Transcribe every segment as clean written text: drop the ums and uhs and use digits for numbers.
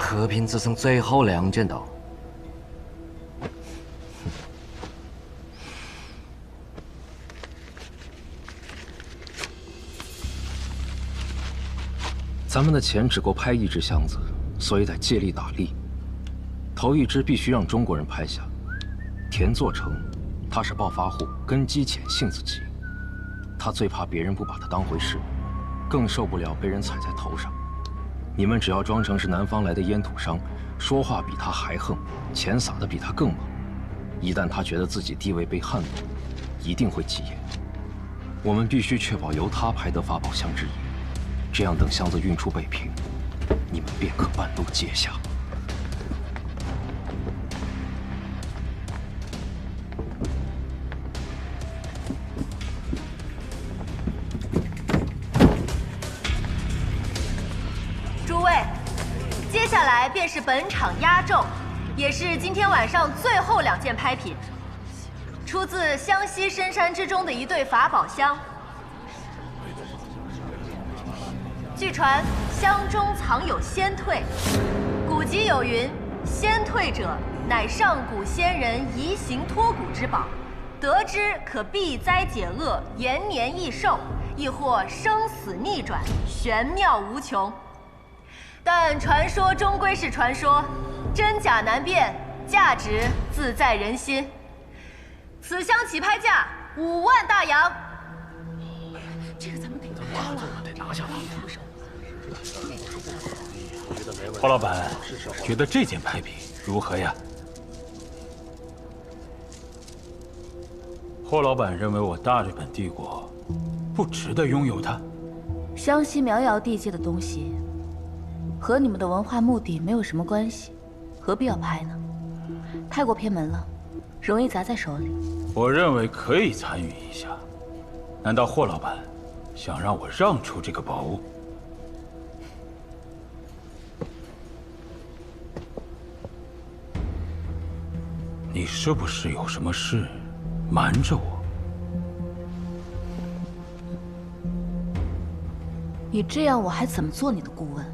和平只剩最后2件刀。咱们的钱只够拍1只箱子，所以得借力打力。头1只必须让中国人拍下。田作成，他是暴发户，根基浅，性子急。他最怕别人不把他当回事，更受不了被人踩在头上。你们只要装成是南方来的烟土商，说话比他还横，钱撒得比他更猛。一旦他觉得自己地位被撼动，一定会急眼。我们必须确保由他拍得法宝箱之一。这样，等箱子运出北平，你们便可半路接下。诸位，接下来便是本场压轴，也是今天晚上最后2件拍品，出自湘西深山之中的一对法宝箱。据传，箱中藏有仙退，古籍有云：“仙退者，乃上古仙人移形脱骨之宝，得之可避灾解厄，延年益寿，亦或生死逆转，玄妙无穷。”但传说终归是传说，真假难辨，价值自在人心。此箱起拍价5万大洋。这个咱们得拿了，得拿下他。霍老板，觉得这件拍品如何呀？霍老板认为我大日本帝国不值得拥有它。湘西苗瑶地界的东西，和你们的文化目的没有什么关系，何必要拍呢？太过偏门了，容易砸在手里。我认为可以参与一下。难道霍老板想让我让出这个宝物？你是不是有什么事瞒着我？你这样，我还怎么做你的顾问？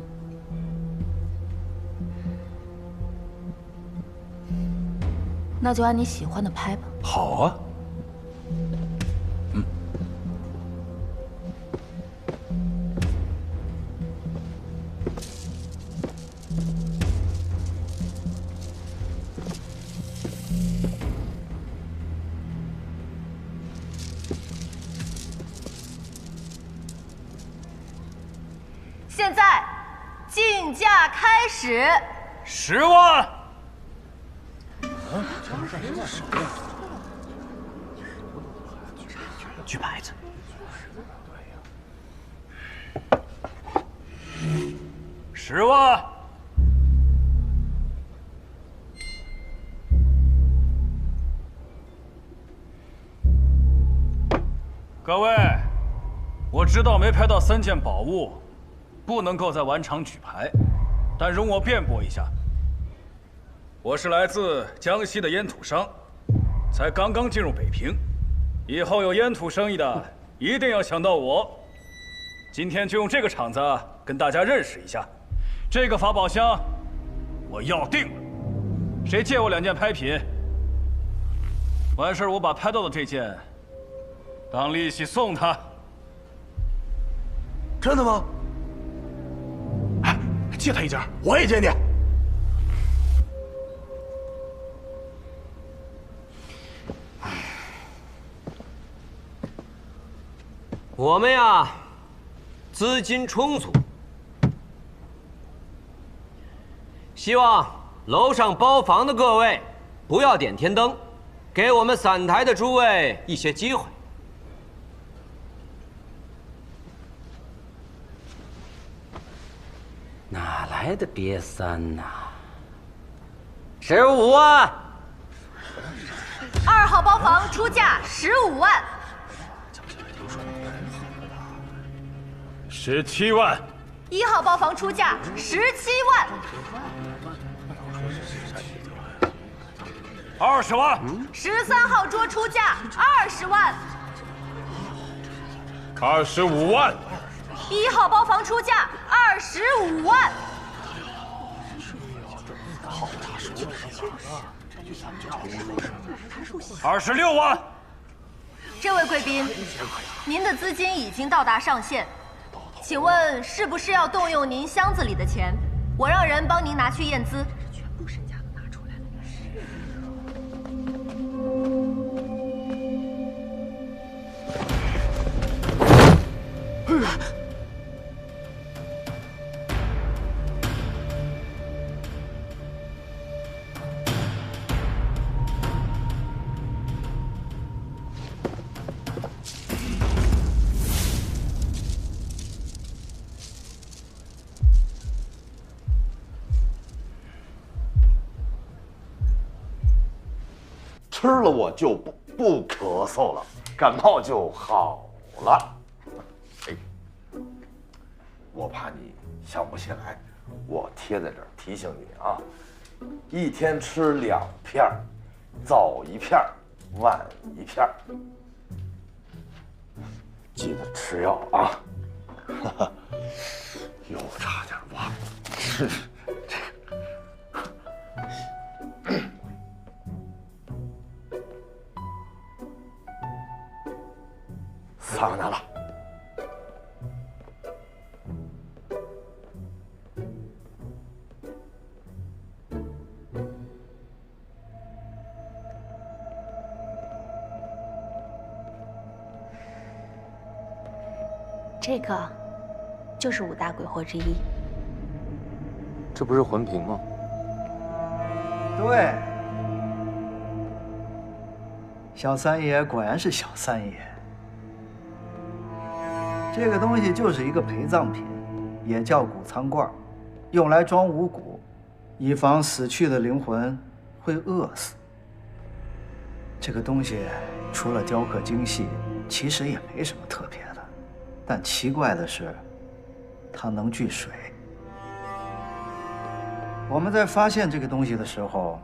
那就按你喜欢的拍吧。好啊。现在，竞价开始。10万。举牌子。10万。各位，我知道没拍到3件宝物，不能够在晚场举牌，但容我辩驳一下。我是来自江西的烟土商，才刚刚进入北平，以后有烟土生意的一定要想到我。今天就用这个场子跟大家认识一下。这个法宝箱我要定了，谁借我2件拍品，完事我把拍到的这件当利息送他。真的吗？哎，借他1件，我也借你。我们呀，资金充足，希望楼上包房的各位不要点天灯，给我们散台的诸位一些机会。哪来的瘪三呐？15万。2号包房出价15万。17万。1号包房出价17万。20万。13号桌出价20万。25万。1号包房出价25万。26万。这位贵宾，您的资金已经到达上限，请问是不是要动用您箱子里的钱？我让人帮您拿去验资。全部身家都拿出来了。吃了我就不咳嗽了，感冒就好了。哎，我怕你想不起来，我贴在这儿提醒你啊，一天吃2片，早1片，晚1片，记得吃药啊。哈哈，又差点忘了，这个。3个拿了。这个就是5大鬼货之一。这不是魂瓶吗？对，小三爷果然是小三爷。这个东西就是一个陪葬品，也叫谷仓罐，用来装五谷，以防死去的灵魂会饿死。这个东西除了雕刻精细，其实也没什么特别的。但奇怪的是，它能聚水。我们在发现这个东西的时候，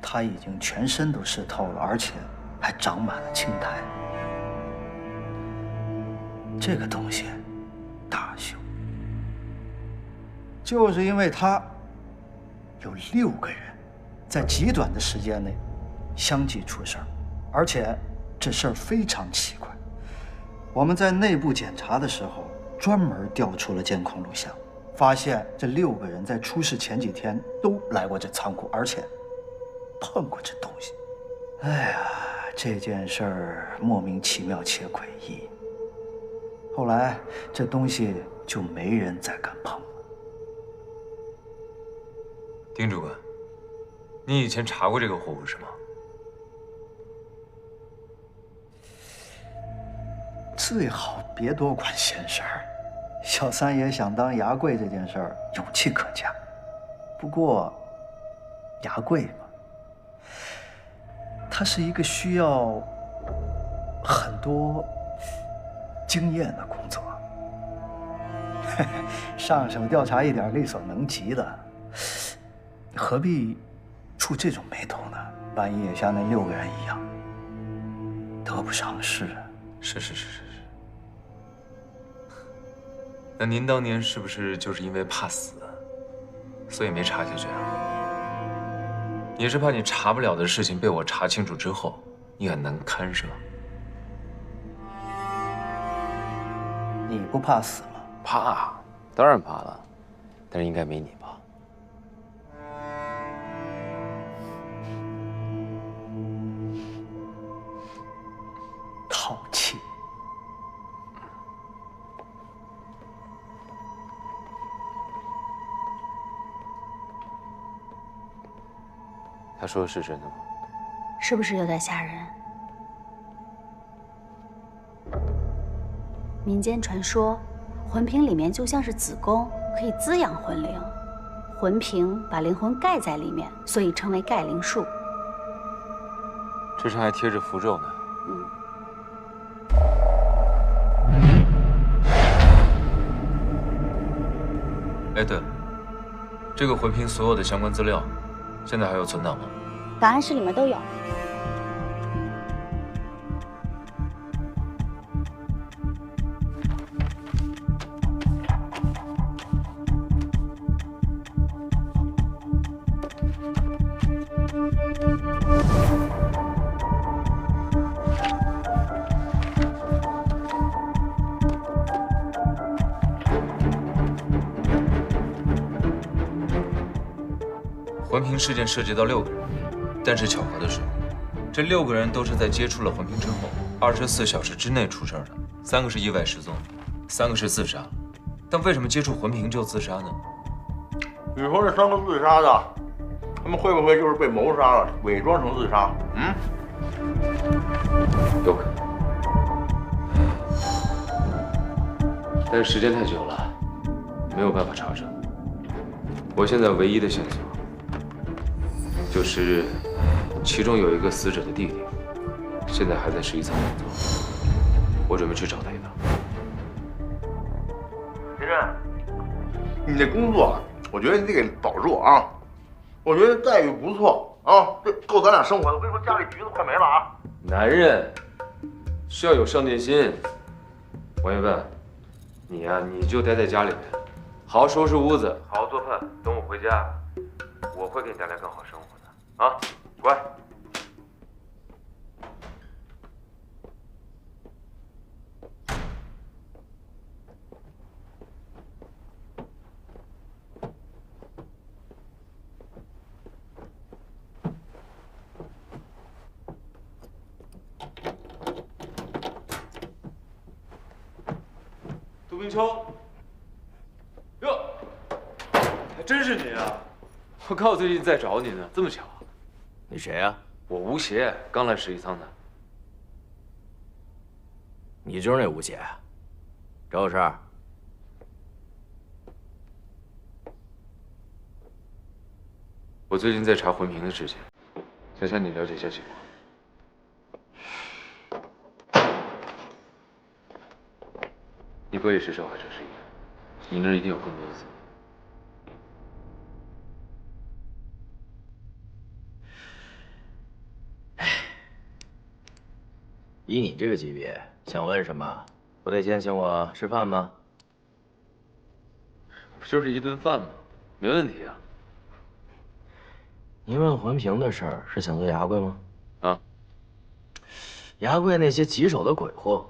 它已经全身都湿透了，而且还长满了青苔。这个东西大秀，就是因为它有6个人在极短的时间内相继出事儿，而且这事儿非常奇怪。我们在内部检查的时候，专门调出了监控录像，发现这6个人在出事前几天都来过这仓库，而且碰过这东西。哎呀，这件事儿莫名其妙且诡异。后来这东西就没人再敢碰了。丁主管，你以前查过这个货物是吗？最好别多管闲事儿。小三爷想当牙柜这件事儿勇气可嘉，不过牙柜嘛，它是一个需要很多经验的工作，上手调查一点力所能及的，何必触这种霉头呢？万一也像那6个人一样，得不偿失。是。那您当年是不是就是因为怕死，所以没查下去啊？也是怕你查不了的事情被我查清楚之后，你很难堪是吧？你不怕死吗？怕，当然怕了，但是应该没你怕。淘气。他说的是真的吗？是不是有点吓人？民间传说，魂瓶里面就像是子宫，可以滋养魂灵。魂瓶把灵魂盖在里面，所以称为盖灵术。这上还贴着符咒呢。哎，对了，这个魂瓶所有的相关资料，现在还有存档吗？档案室里面都有。环评事件涉及到6个人，但是巧合的是，这6个人都是在接触了环评之后24小时之内出事的，3个是意外失踪，3个是自杀。但为什么接触环评就自杀呢？你说这3个自杀的，他们会不会就是被谋杀了，伪装成自杀？有可能，但是时间太久了，没有办法查证。我现在唯一的线索就是其中有一个死者的弟弟，现在还在11层工作，我准备去找他一趟。别人，你这工作，我觉得你得给保住啊！我觉得待遇不错啊，这够咱俩生活的。我跟你说，家里橘子快没了啊！男人需要有上进心。王一问，你呀，你就待在家里面，好好收拾屋子，好好做饭。等我回家，我会给你带来更好生活的啊！乖。杜冰秋，哟，还真是你啊！我靠，最近在找你呢，这么巧？你谁呀？我吴邪，刚来11仓的。你就是那吴邪？找我事儿？我最近在查环评的事情，想向你了解一下情况。你哥也是受害者之一，你那儿一定有更多的资料。以你这个级别，想问什么？不得先请我吃饭吗？不就是一顿饭吗？没问题啊。你问环评的事儿是想做牙柜吗？啊，牙柜那些棘手的鬼货，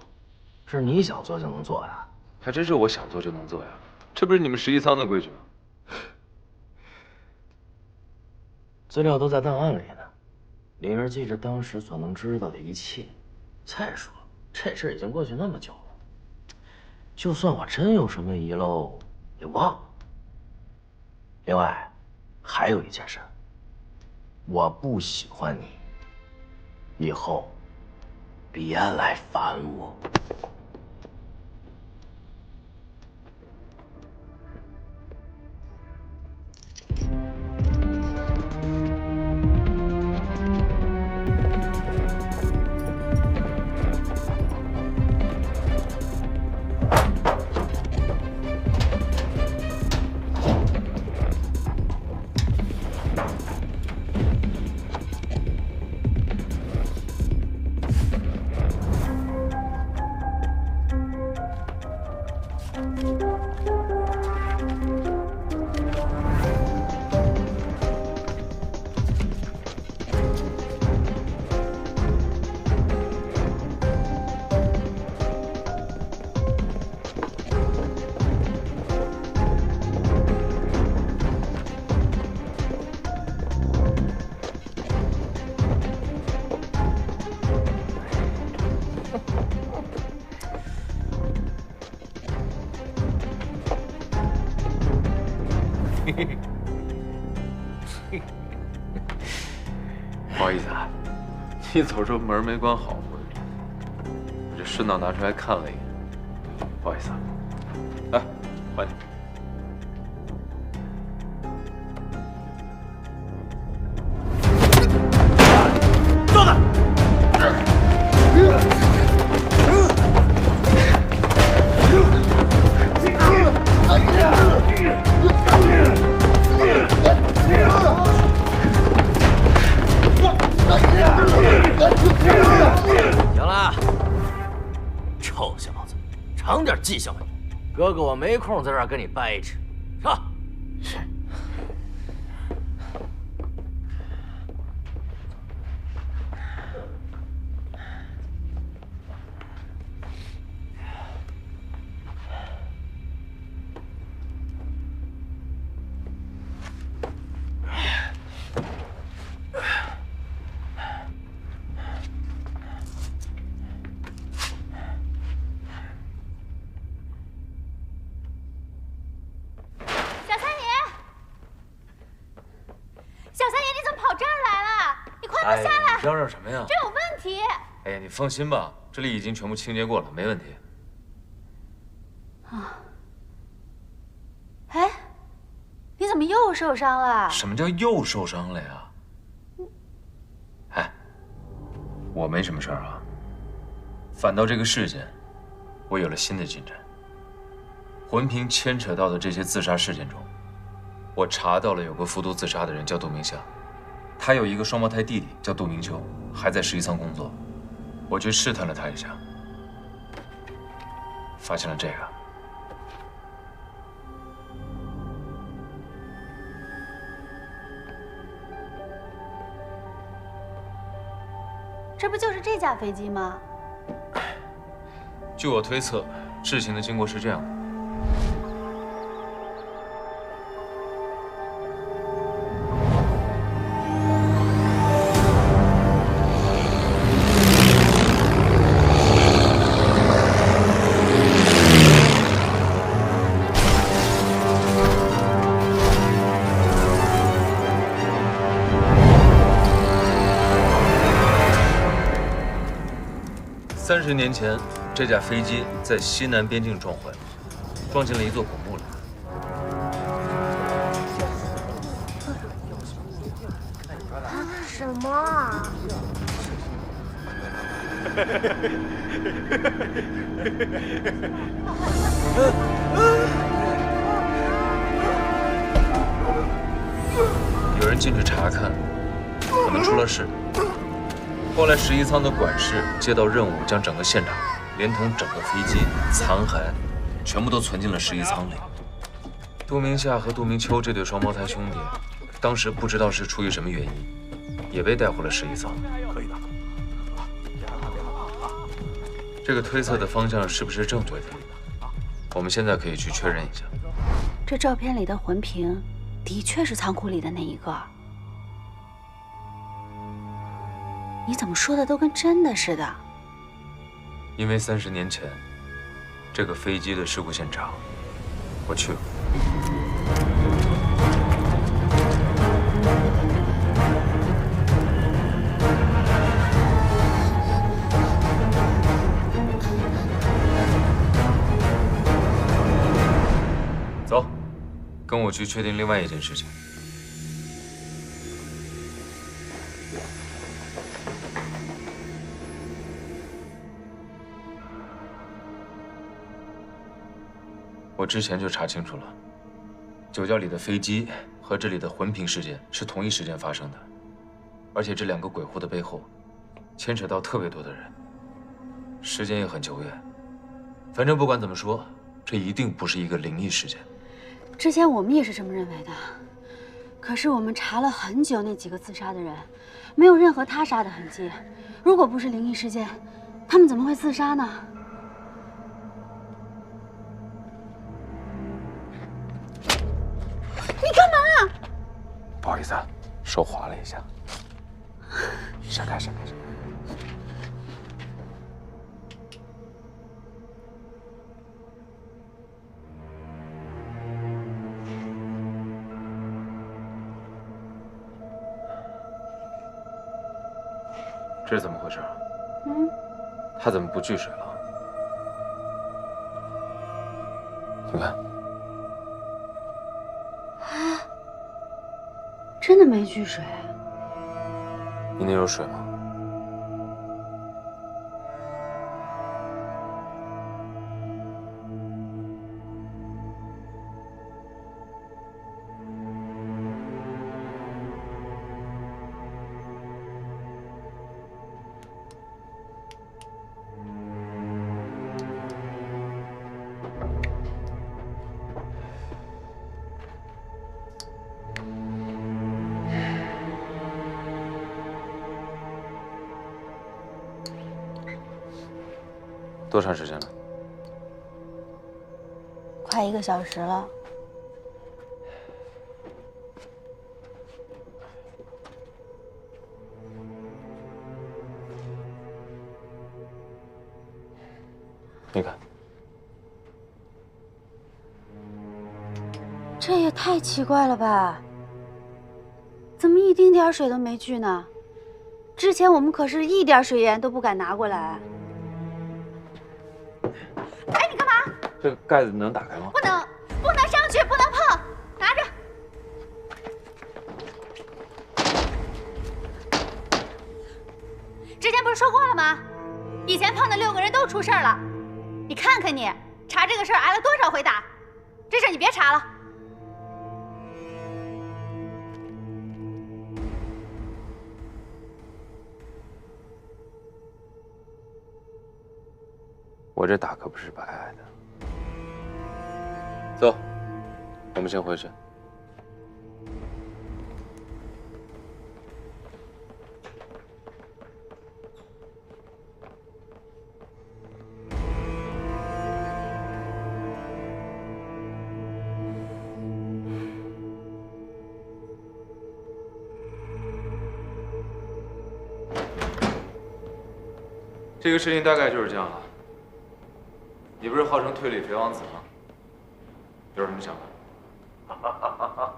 是你想做就能做的？还真是我想做就能做呀，这不是你们11仓的规矩吗？资料都在档案里呢，里面记着当时所能知道的一切。再说，这事已经过去那么久了，就算我真有什么遗漏，也忘了。另外，还有一件事，我不喜欢你，以后别来烦我。不好意思啊，你走时候门没关好，我这顺道拿出来看了一眼，不好意思啊。来，还你。坐那！行了，臭小子，长点记性吧你！哥哥我没空在这儿跟你掰扯，上。是。我下来！嚷嚷什么呀？这有问题。哎呀，你放心吧，这里已经全部清洁过了，没问题。啊。哎，你怎么又受伤了？什么叫又受伤了呀？哎，我没什么事儿啊。反倒这个事件，我有了新的进展。魂瓶牵扯到的这些自杀事件中，我查到了有个服毒自杀的人叫杜明夏，他有一个双胞胎弟弟叫杜明秋，还在11舱工作。我去试探了他一下，发现了这个。这不就是这架飞机吗？据我推测，事情的经过是这样的。30年前，这架飞机在西南边境撞坏了，撞进了一座古墓里。什么啊？有人进去查看，可能出了事。后来11舱的管事接到任务，将整个现场连同整个飞机残骸全部都存进了11舱里。杜明夏和杜明秋这对双胞胎兄弟，当时不知道是出于什么原因，也被带回了11舱。可以的。这个推测的方向是不是正确的？我们现在可以去确认一下。这照片里的魂瓶，的确是仓库里的那一个。你怎么说的都跟真的似的？因为30年前，这个飞机的事故现场，我去了。走，跟我去确定另外一件事情。我之前就查清楚了，酒窖里的飞机和这里的魂瓶事件是同一时间发生的，而且这2个鬼户的背后，牵扯到特别多的人，时间也很久远。反正不管怎么说，这一定不是一个灵异事件。之前我们也是这么认为的，可是我们查了很久，那几个自杀的人，没有任何他杀的痕迹。如果不是灵异事件，他们怎么会自杀呢？你干嘛？不好意思啊，手滑了一下。闪开，闪开，闪开。这是怎么回事？他怎么不聚水了？你看。真的没聚水。你那有水吗？多长时间了？快1个小时了。你看，这也太奇怪了吧？怎么一丁点水都没聚呢？之前我们可是一点水盐都不敢拿过来。哎，你干嘛？这个盖子能打开吗？不能上去，不能碰，拿着。之前不是说过了吗？以前碰的6个人都出事儿了。你看看你，查这个事儿挨了多少回打？这事儿你别查了。我这打可不是白挨的。走，我们先回去。这个事情大概就是这样了。你不是号称推理肥王子吗？有什么想法？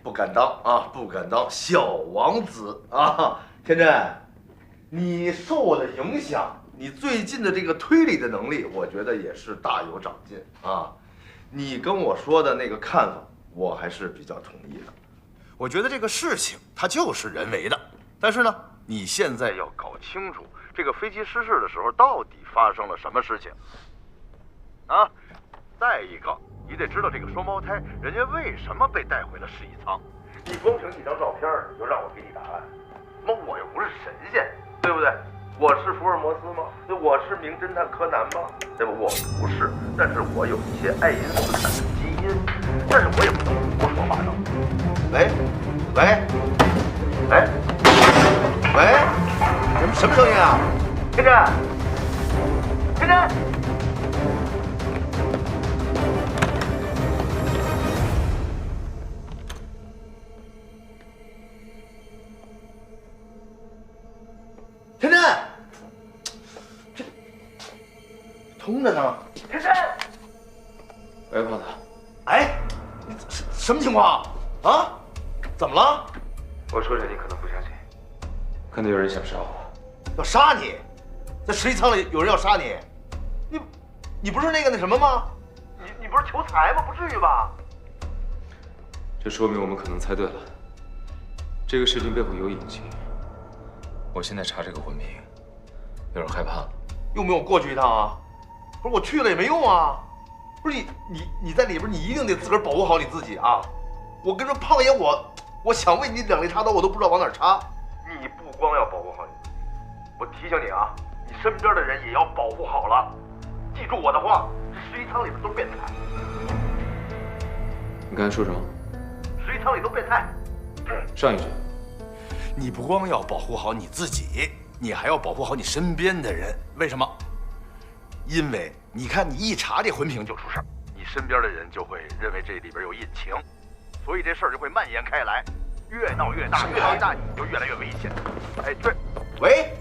不敢当啊，不敢当小王子啊！天真，你受我的影响，你最近的这个推理的能力，我觉得也是大有长进啊。你跟我说的那个看法，我还是比较同意的。我觉得这个事情它就是人为的，但是呢，你现在要搞清楚这个飞机失事的时候到底发生了什么事情啊。再一个，你得知道这个双胞胎人家为什么被带回了试衣舱。你光凭几张照片你就让我给你答案，那我又不是神仙，对不对？我是福尔摩斯吗？我是名侦探柯南吗？对吧？我不是，但是我有一些爱因斯坦的基因，但是我也不能胡说八道。喂，什么声音啊？天真，天真。天真，这通着呢。天真，喂，胖子。哎，什么情况啊？怎么了？我说着你可能不相信，可能有人想杀我。要杀你？在实习舱里有人要杀你？你不是那什么吗？你不是求财吗？不至于吧？这说明我们可能猜对了，这个事情背后有隐情。我现在查这个昏迷，有点害怕了。用不用过去一趟啊？不是我去了也没用啊！不是你在里边，你一定得自个儿保护好你自己啊！我跟你说，胖爷，我想为你2肋插刀，我都不知道往哪儿插。你不光要保护好你自己，我提醒你啊，你身边的人也要保护好了。记住我的话，这实习舱里边都是变态。你刚才说什么？实习舱里都变态。上一句。你不光要保护好你自己，你还要保护好你身边的人。为什么？因为你看，你一查这魂瓶就出事儿，你身边的人就会认为这里边有隐情，所以这事儿就会蔓延开来，越闹越大，越闹越大，你就越来越危险。哎，对，喂，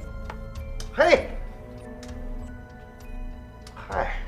嘿，嗨。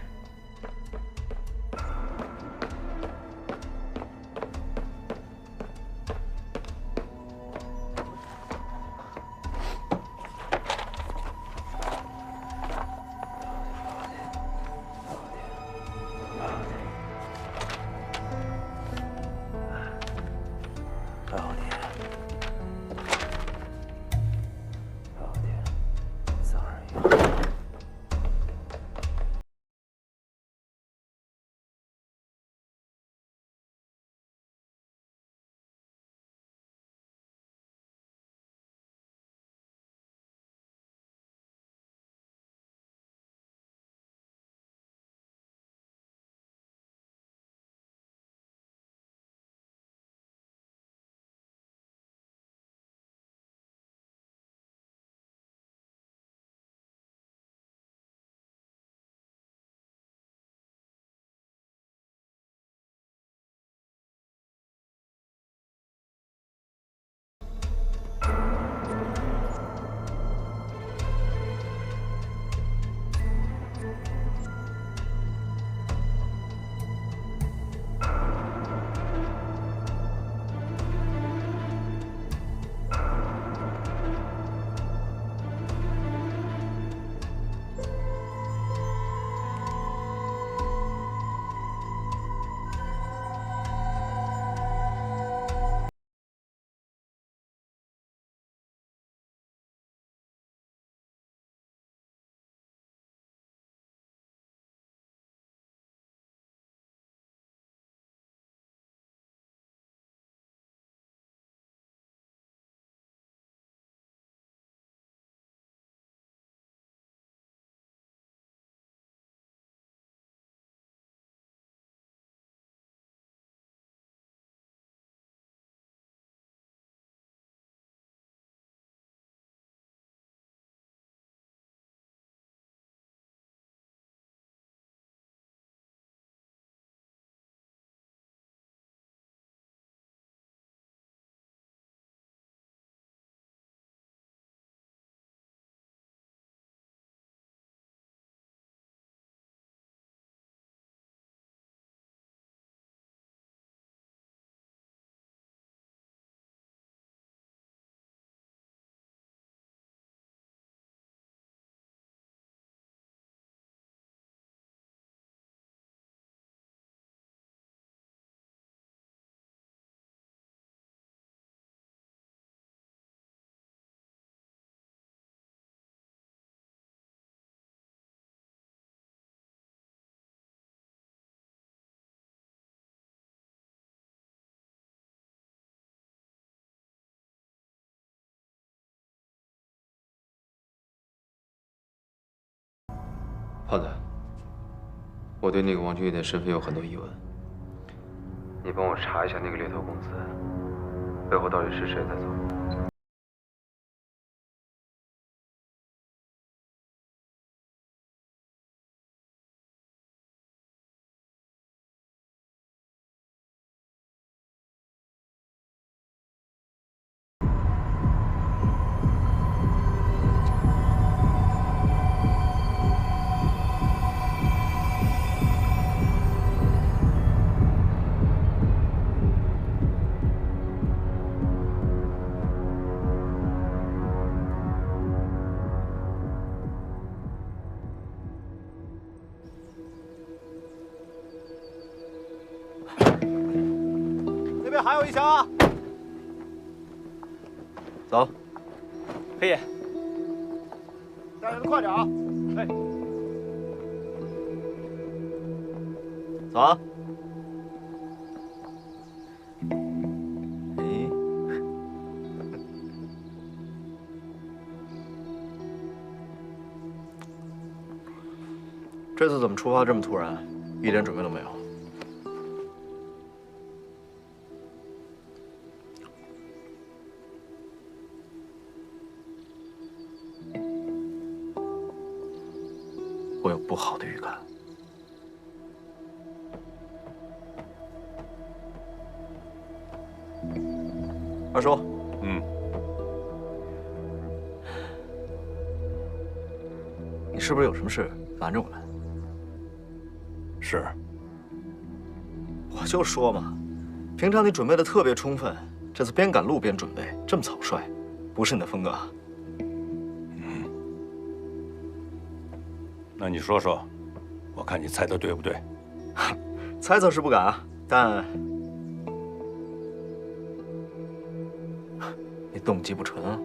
胖子，我对那个王俊义的身份有很多疑问，你帮我查一下那个猎头公司背后到底是谁在做。 那边还有一枪啊！走，黑爷，带人快点啊！哎，走啊！哎，这次怎么出发这么突然？一点准备都没有。 我有不好的预感。二叔，你是不是有什么事瞒着我们？是。我就说嘛，平常你准备的特别充分，这次边赶路边准备，这么草率，不是你的风格。 那你说说，我看你猜的对不对？猜测是不敢啊，但你动机不纯啊。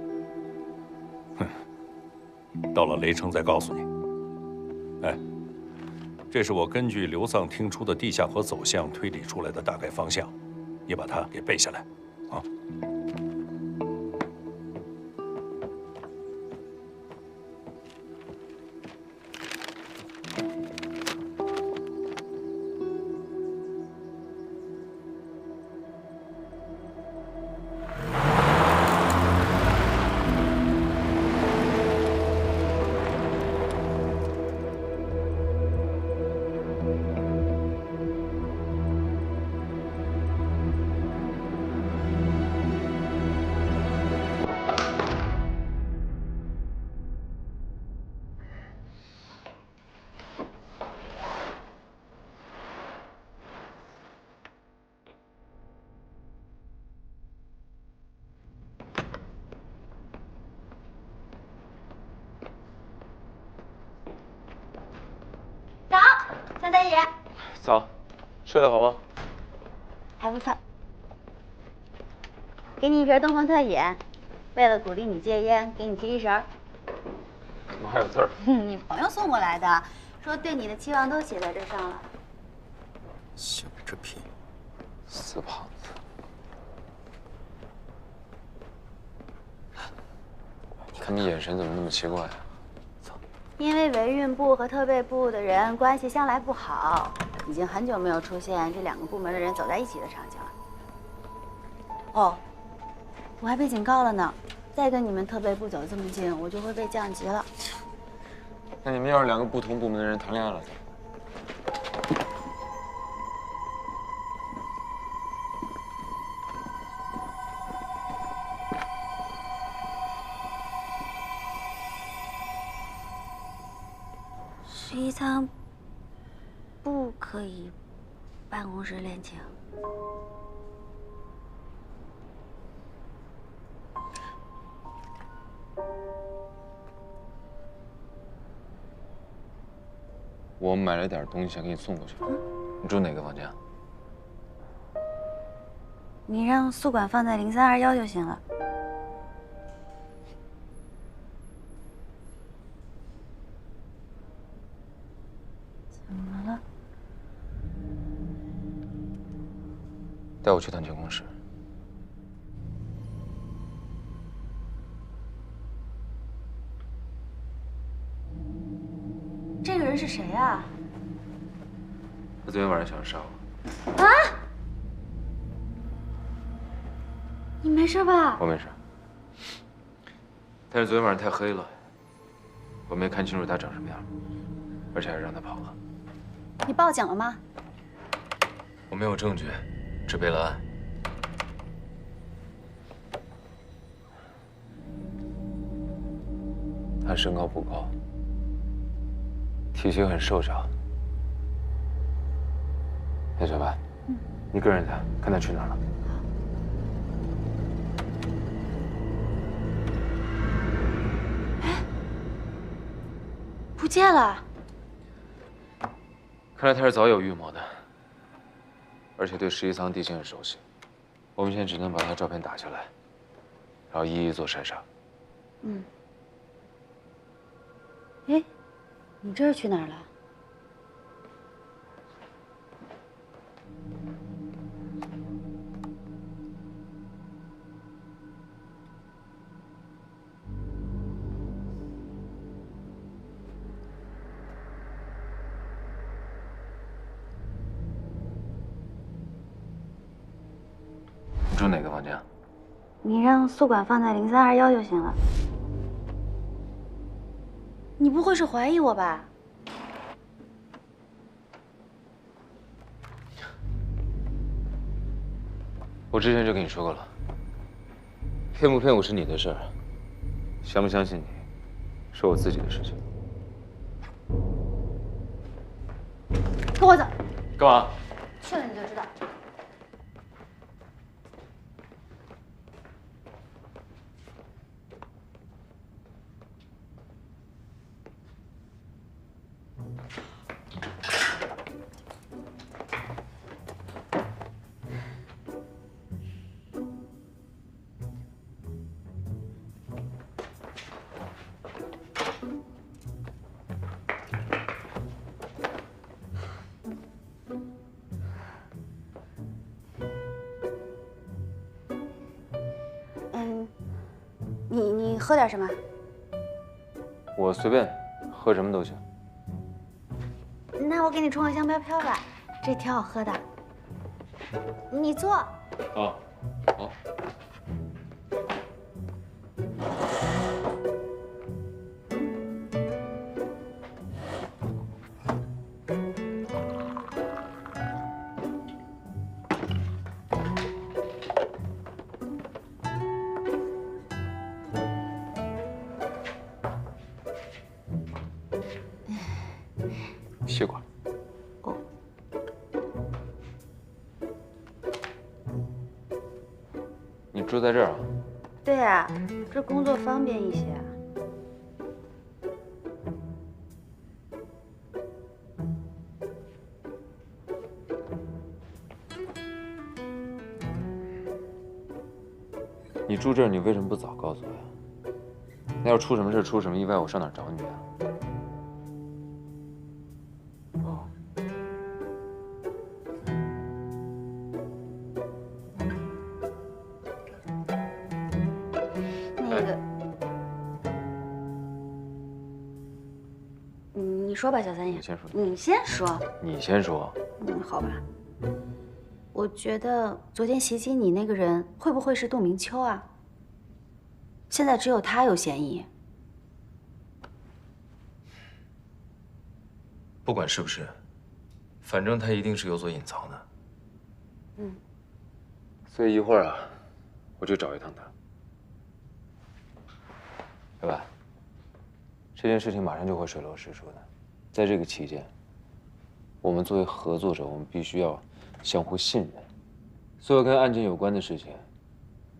哼，到了雷城再告诉你。哎，这是我根据刘丧听出的地下河走向推理出来的大概方向，你把它给背下来，啊。 江大爷，早，睡得好吗？还不错。给你一瓶东方特饮，为了鼓励你戒烟，给你提提神。怎么还有字儿？你朋友送过来的，说对你的期望都写在这上了。小这批死胖子！你看你眼神怎么那么奇怪啊？ 因为维运部和特备部的人关系向来不好，已经很久没有出现这两个部门的人走在一起的场景了。哦，我还被警告了呢，再跟你们特备部走这么近，我就会被降级了。那你们要是两个不同部门的人谈恋爱了？西仓不可以办公室恋情。我买了点东西想给你送过去，你住哪个房间？你让宿管放在0321就行了。怎么了？带我去趟监控室。这个人人是谁啊？他昨天晚上想杀我。啊！你没事吧？我没事，但是昨天晚上太黑了，我没看清楚他长什么样，而且还让他跑了。你报警了吗？我没有证据，只备了案。他身高不高，体型很瘦长。哎，小白，你跟着他，看他去哪儿了。不见了。看来他是早有预谋的，而且对11仓地形很熟悉。我们现在只能把他照片打下来，然后一一做筛查。嗯。哎，你这是去哪儿了？你住哪个房间？你让宿管放在0321就行了。你不会是怀疑我吧？我之前就跟你说过了，骗不骗我是你的事儿，相不相信你，是我自己的事情。跟我走。干嘛？去了你就知道。你喝点什么？我随便，喝什么都行。那我给你冲个香飘飘吧，这挺好喝的。你坐。好，好。血管。哦。你住在这儿啊？对呀，这工作方便一些。你住这儿，你为什么不早告诉我呀？那要出什么事，出什么意外，我上哪儿找你啊？你说吧，小三爷。你先说。你先说。你先说。好吧。我觉得昨天袭击你那个人会不会是杜明秋啊？现在只有他有嫌疑。不管是不是，反正他一定是有所隐藏的。嗯。所以一会儿啊，我去找一趟他。小白，这件事情马上就会水落石出的。在这个期间，我们作为合作者，我们必须要相互信任。所有跟案件有关的事情，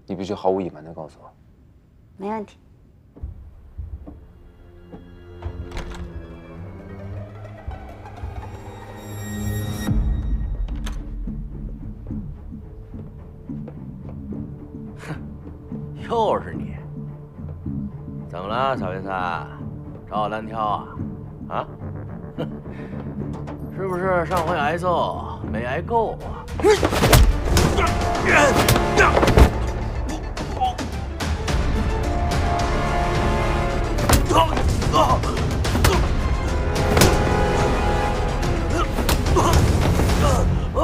你必须毫无隐瞒地告诉我。没问题。又是你！怎么了，小云三？找我单挑啊？啊？是不是上回挨揍没挨够啊？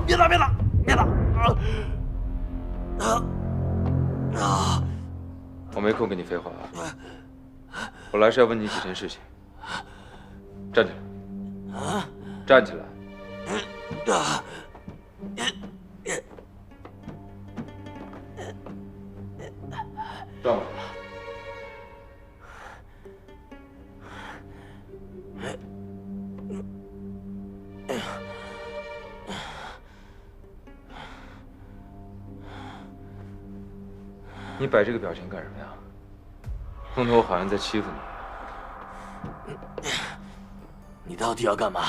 别打！别打！别打！我没空跟你废话啊！我来是要问你几件事情。站起来！站起来！转过来。你摆这个表情干什么呀？弄得我好像在欺负你。你到底要干嘛？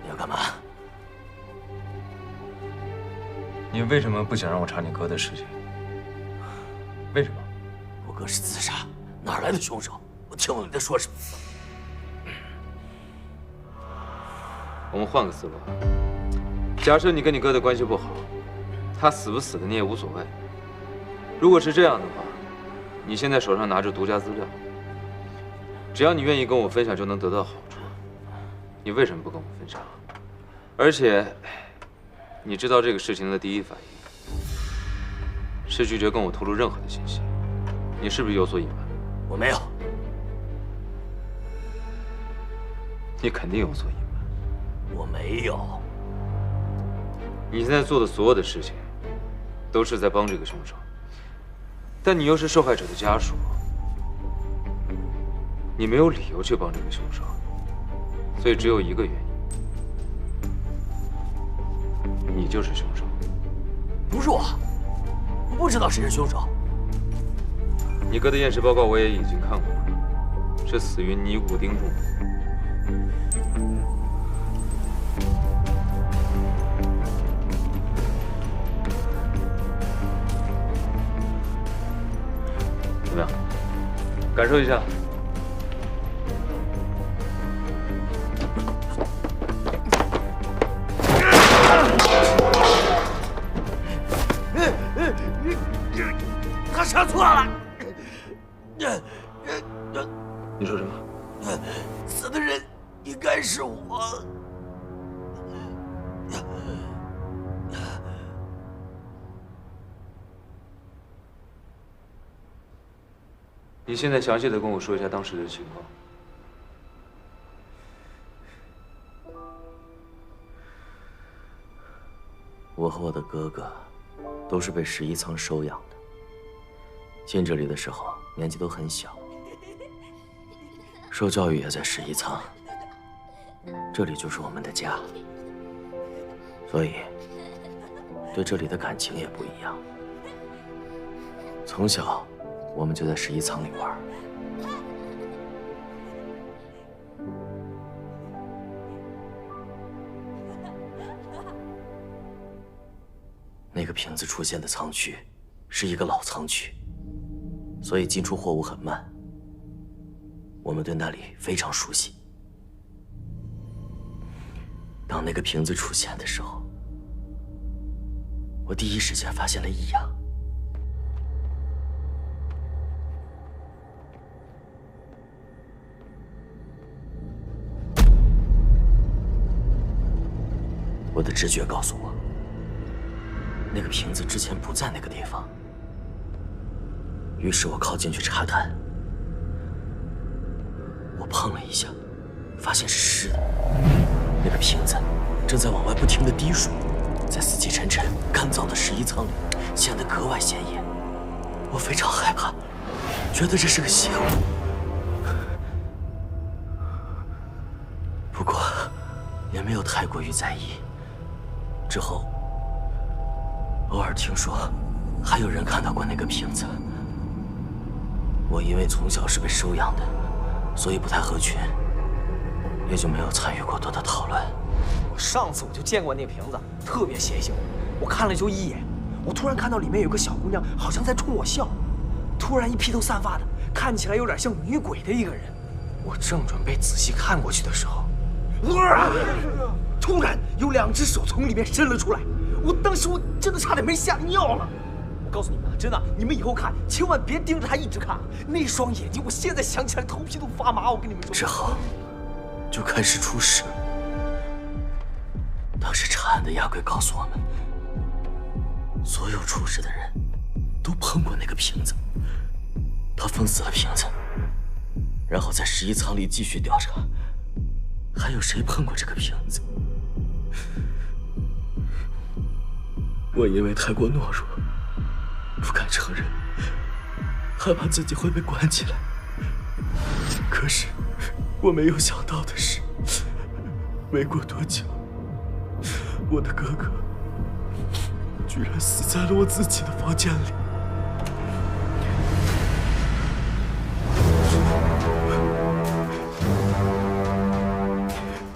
你要干嘛？你为什么不想让我查你哥的事情？为什么？我哥是自杀，哪来的凶手？我听不懂你在说什么。我们换个思路啊。假设你跟你哥的关系不好，他死不死的你也无所谓。如果是这样的话，你现在手上拿着独家资料，只要你愿意跟我分享，就能得到好处。你为什么不跟我分享？而且，你知道这个事情的第一反应是拒绝跟我透露任何的信息。你是不是有所隐瞒？我没有。你肯定有所隐瞒。我没有。你现在做的所有的事情，都是在帮这个凶手，但你又是受害者的家属，你没有理由去帮这个凶手，所以只有一个原因，你就是凶手。不是我，我不知道谁是凶手。你哥的验尸报告我也已经看过了，是死于尼古丁中毒。怎么样？感受一下。他杀错了。你说什么？死的人应该是我。你现在详细的跟我说一下当时的情况。我和我的哥哥都是被十一仓收养的，进这里的时候年纪都很小，受教育也在十一仓，这里就是我们的家，所以对这里的感情也不一样。从小我们就在十一仓里玩。那个瓶子出现的仓区是一个老仓区，所以进出货物很慢。我们对那里非常熟悉。当那个瓶子出现的时候，我第一时间发现了异样。我的直觉告诉我，那个瓶子之前不在那个地方。于是我靠近去查看，我碰了一下，发现是湿的。那个瓶子正在往外不停地滴水，在死气沉沉、干燥的十一仓里显得格外显眼。我非常害怕，觉得这是个邪物，不过也没有太过于在意。之后，偶尔听说还有人看到过那个瓶子。我因为从小是被收养的，所以不太合群，也就没有参与过多的讨论。上次我就见过那瓶子，特别邪性，我看了就一眼。我突然看到里面有个小姑娘，好像在冲我笑，突然一披头散发的，看起来有点像女鬼的一个人。我正准备仔细看过去的时候，突然有2只手从里面伸了出来，当时我真的差点没吓尿了。我告诉你们啊，真的，你们以后看千万别盯着他一直看，那双眼睛，我现在想起来头皮都发麻。我跟你们说。之后就开始出事。当时查案的亚贵告诉我们，所有出事的人都碰过那个瓶子，他封死了瓶子，然后在11舱里继续调查，还有谁碰过这个瓶子。我因为太过懦弱，不敢承认，害怕自己会被关起来。可是我没有想到的是，没过多久，我的哥哥居然死在了我自己的房间里。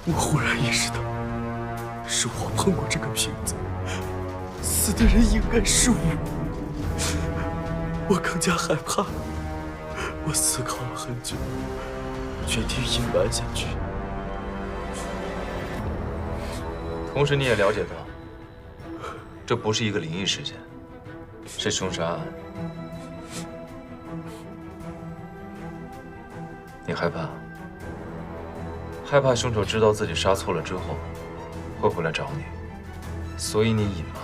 我忽然意识到，是我碰过这个瓶子，死的人应该是我。我更加害怕了。我思考了很久，决定隐瞒下去。同时，你也了解到，这不是一个灵异事件，是凶杀案。你害怕？害怕凶手知道自己杀错了之后，会回来找你，所以你隐瞒，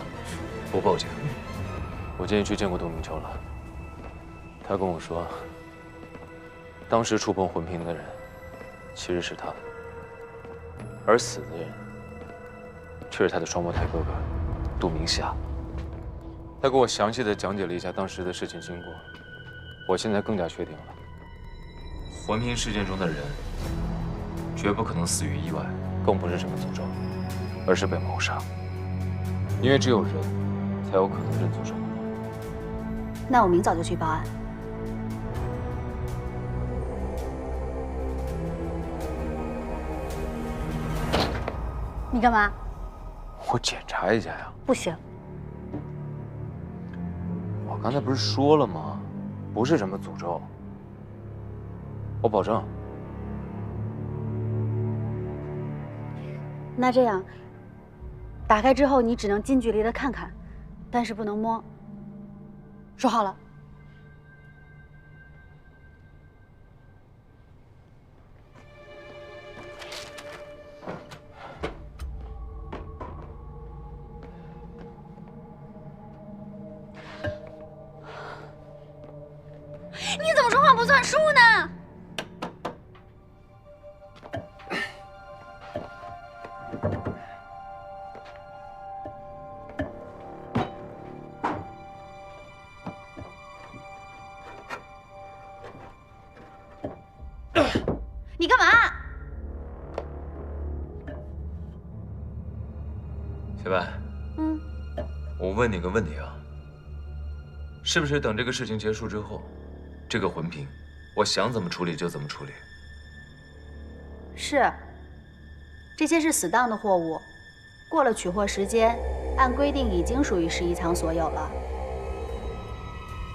不报警。我今天去见过杜明秋了，他跟我说，当时触碰魂瓶的人其实是他，而死的人却是他的双胞胎哥哥杜明夏。他给我详细的讲解了一下当时的事情经过，我现在更加确定了，魂瓶事件中的人绝不可能死于意外，更不是什么诅咒，而是被谋杀。因为只有人才有可能认祖成功。那我明早就去报案。你干嘛？我检查一下呀。不行。我刚才不是说了吗？不是什么诅咒。我保证。那这样，打开之后你只能近距离的看看，但是不能摸。说好了。你怎么说话不算数呢？你干嘛？小白，我问你个问题啊，是不是等这个事情结束之后，这个魂瓶，我想怎么处理就怎么处理？是，这些是死当的货物，过了取货时间，按规定已经属于11舱所有了。